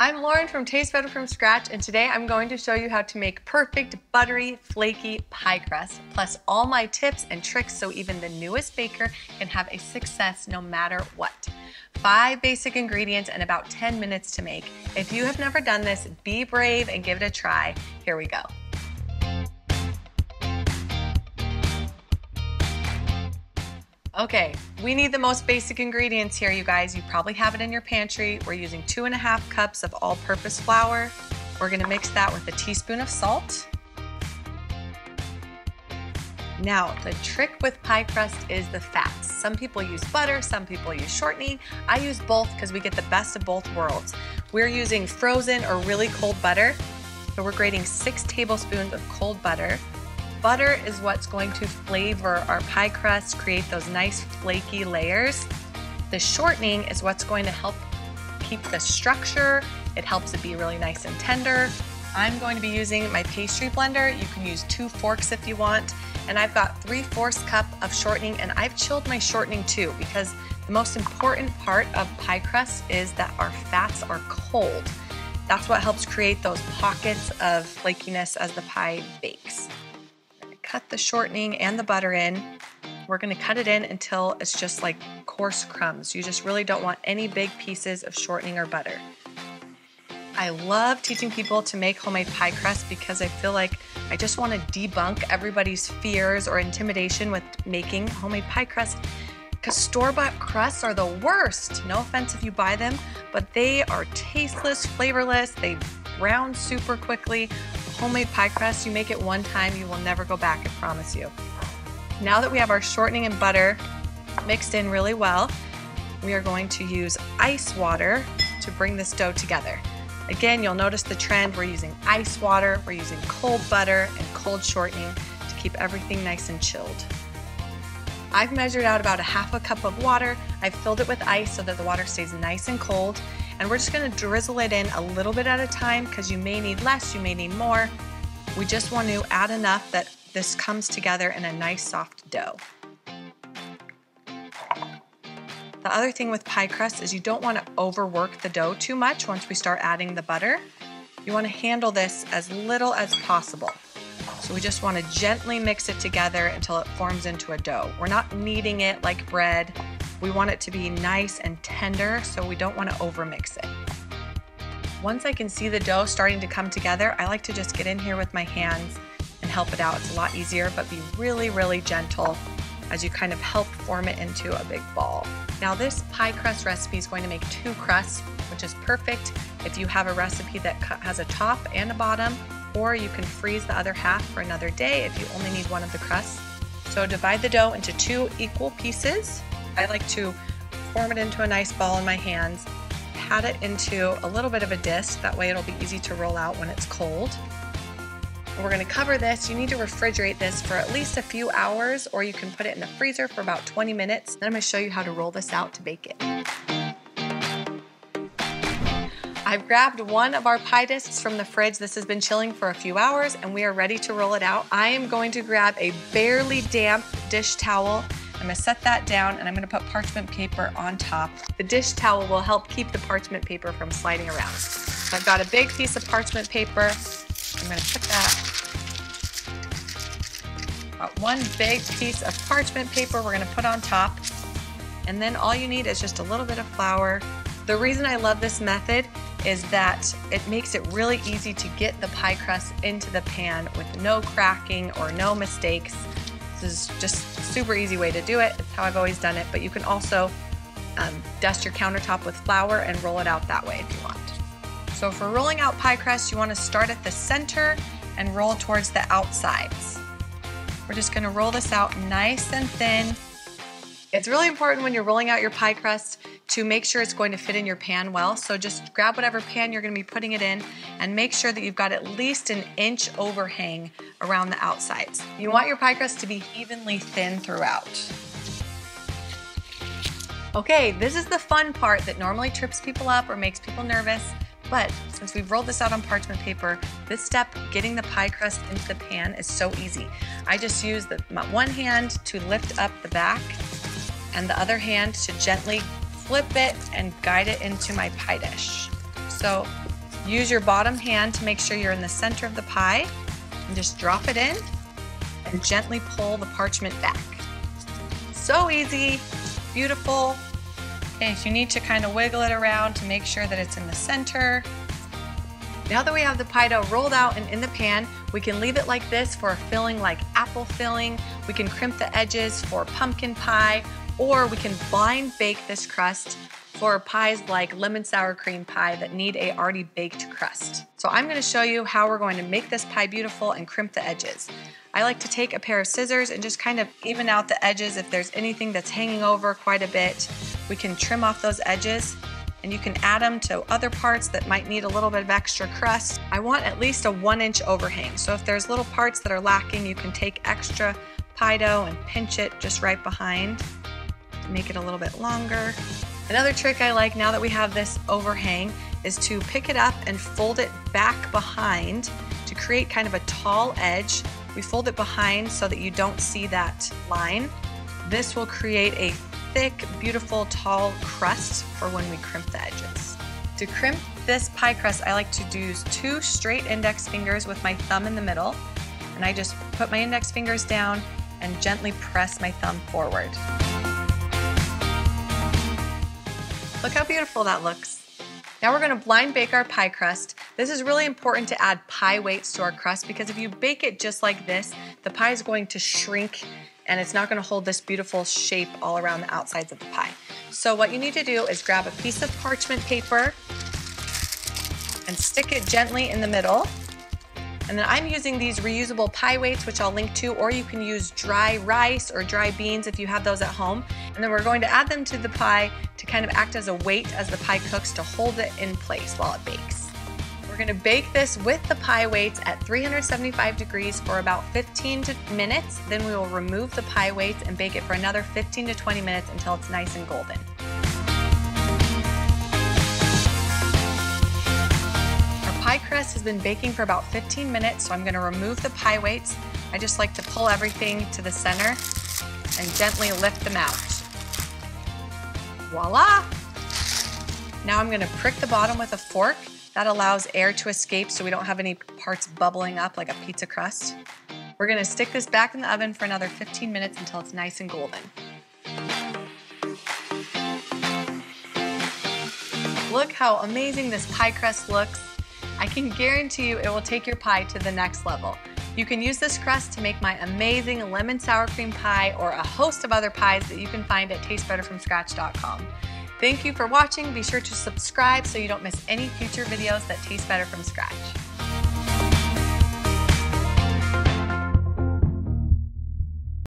I'm Lauren from Taste Better from Scratch, and today I'm going to show you how to make perfect buttery, flaky pie crust, plus all my tips and tricks so even the newest baker can have a success no matter what. 5 basic ingredients and about 10 minutes to make. If you have never done this, be brave and give it a try. Here we go. Okay, we need the most basic ingredients here, you guys. You probably have it in your pantry. We're using 2½ cups of all-purpose flour. We're gonna mix that with a teaspoon of salt. Now, the trick with pie crust is the fats. Some people use butter, some people use shortening. I use both because we get the best of both worlds. We're using frozen or really cold butter. So we're grating 6 tablespoons of cold butter. Butter is what's going to flavor our pie crust, create those nice flaky layers. The shortening is what's going to help keep the structure. It helps it be really nice and tender. I'm going to be using my pastry blender. You can use 2 forks if you want. And I've got 3/4 cup of shortening, and I've chilled my shortening too, because the most important part of pie crust is that our fats are cold. That's what helps create those pockets of flakiness as the pie bakes. Cut the shortening and the butter in. We're gonna cut it in until it's just like coarse crumbs. You just really don't want any big pieces of shortening or butter. I love teaching people to make homemade pie crust because I feel like I just want to debunk everybody's fears or intimidation with making homemade pie crust, because store-bought crusts are the worst. No offense if you buy them, but they are tasteless, flavorless, they brown super quickly. Homemade pie crust, you make it one time, you will never go back, I promise you. Now that we have our shortening and butter mixed in really well, we are going to use ice water to bring this dough together. Again, you'll notice the trend. We're using ice water, we're using cold butter and cold shortening to keep everything nice and chilled. I've measured out about 1/2 cup of water. I've filled it with ice so that the water stays nice and cold. And we're just gonna drizzle it in a little bit at a time, because you may need less, you may need more. We just want to add enough that this comes together in a nice soft dough. The other thing with pie crust is you don't want to overwork the dough too much once we start adding the butter. You want to handle this as little as possible. So we just want to gently mix it together until it forms into a dough. We're not kneading it like bread. We want it to be nice and tender, so we don't want to overmix it. Once I can see the dough starting to come together, I like to just get in here with my hands and help it out. It's a lot easier, but be really, really gentle as you kind of help form it into a big ball. Now this pie crust recipe is going to make 2 crusts, which is perfect if you have a recipe that has a top and a bottom, or you can freeze the other half for another day if you only need one of the crusts. So divide the dough into 2 equal pieces. I like to form it into a nice ball in my hands, pat it into a little bit of a disc, that way it'll be easy to roll out when it's cold. We're gonna cover this. You need to refrigerate this for at least a few hours, or you can put it in the freezer for about 20 minutes. Then I'm gonna show you how to roll this out to bake it. I've grabbed one of our pie discs from the fridge. This has been chilling for a few hours and we are ready to roll it out. I am going to grab a barely damp dish towel. I'm gonna set that down and I'm gonna put parchment paper on top. The dish towel will help keep the parchment paper from sliding around. So I've got a big piece of parchment paper. I'm gonna put that, about 1 big piece of parchment paper we're gonna put on top. And then all you need is just a little bit of flour. The reason I love this method is that it makes it really easy to get the pie crust into the pan with no cracking or no mistakes. This is just a super easy way to do it. It's how I've always done it, but you can also dust your countertop with flour and roll it out that way if you want. So for rolling out pie crust, you want to start at the center and roll towards the outsides. We're just going to roll this out nice and thin. It's really important when you're rolling out your pie crust to make sure it's going to fit in your pan well. So just grab whatever pan you're going to be putting it in and make sure that you've got at least an inch overhang around the outsides. You want your pie crust to be evenly thin throughout. Okay, this is the fun part that normally trips people up or makes people nervous. But since we've rolled this out on parchment paper, this step, getting the pie crust into the pan, is so easy. I just use my one hand to lift up the back and the other hand to gently flip it and guide it into my pie dish. So Use your bottom hand to make sure you're in the center of the pie and just drop it in and gently pull the parchment back. So easy, beautiful. Okay, so you need to kind of wiggle it around to make sure that it's in the center. Now that we have the pie dough rolled out and in the pan, we can leave it like this for a filling like apple filling. We can crimp the edges for pumpkin pie, or we can blind bake this crust for pies like lemon sour cream pie that need a already baked crust. So I'm going to show you how we're going to make this pie beautiful and crimp the edges. I like to take a pair of scissors and just kind of even out the edges. If there's anything that's hanging over quite a bit, we can trim off those edges, and you can add them to other parts that might need a little bit of extra crust. I want at least a 1-inch overhang. So if there's little parts that are lacking, you can take extra pie dough and pinch it just right behind to make it a little bit longer. Another trick I like now that we have this overhang is to pick it up and fold it back behind to create kind of a tall edge. We fold it behind so that you don't see that line. This will create a thick, beautiful, tall crust for when we crimp the edges. To crimp this pie crust, I like to use 2 straight index fingers with my thumb in the middle, and I just put my index fingers down and gently press my thumb forward. Look how beautiful that looks. Now we're going to blind bake our pie crust. This is really important to add pie weights to our crust, because if you bake it just like this, the pie is going to shrink and it's not going to hold this beautiful shape all around the outsides of the pie. So what you need to do is grab a piece of parchment paper and stick it gently in the middle. And then I'm using these reusable pie weights, which I'll link to, or you can use dry rice or dry beans if you have those at home. And then we're going to add them to the pie to kind of act as a weight as the pie cooks to hold it in place while it bakes. We're going to bake this with the pie weights at 375 degrees for about 15 minutes. Then we will remove the pie weights and bake it for another 15 to 20 minutes until it's nice and golden. Pie crust has been baking for about 15 minutes, so I'm going to remove the pie weights. I just like to pull everything to the center and gently lift them out. Voila! Now I'm going to prick the bottom with a fork. That allows air to escape so we don't have any parts bubbling up like a pizza crust. We're going to stick this back in the oven for another 15 minutes until it's nice and golden. Look how amazing this pie crust looks. I can guarantee you it will take your pie to the next level. You can use this crust to make my amazing lemon sour cream pie or a host of other pies that you can find at tastebetterfromscratch.com. Thank you for watching. Be sure to subscribe so you don't miss any future videos that taste better from scratch.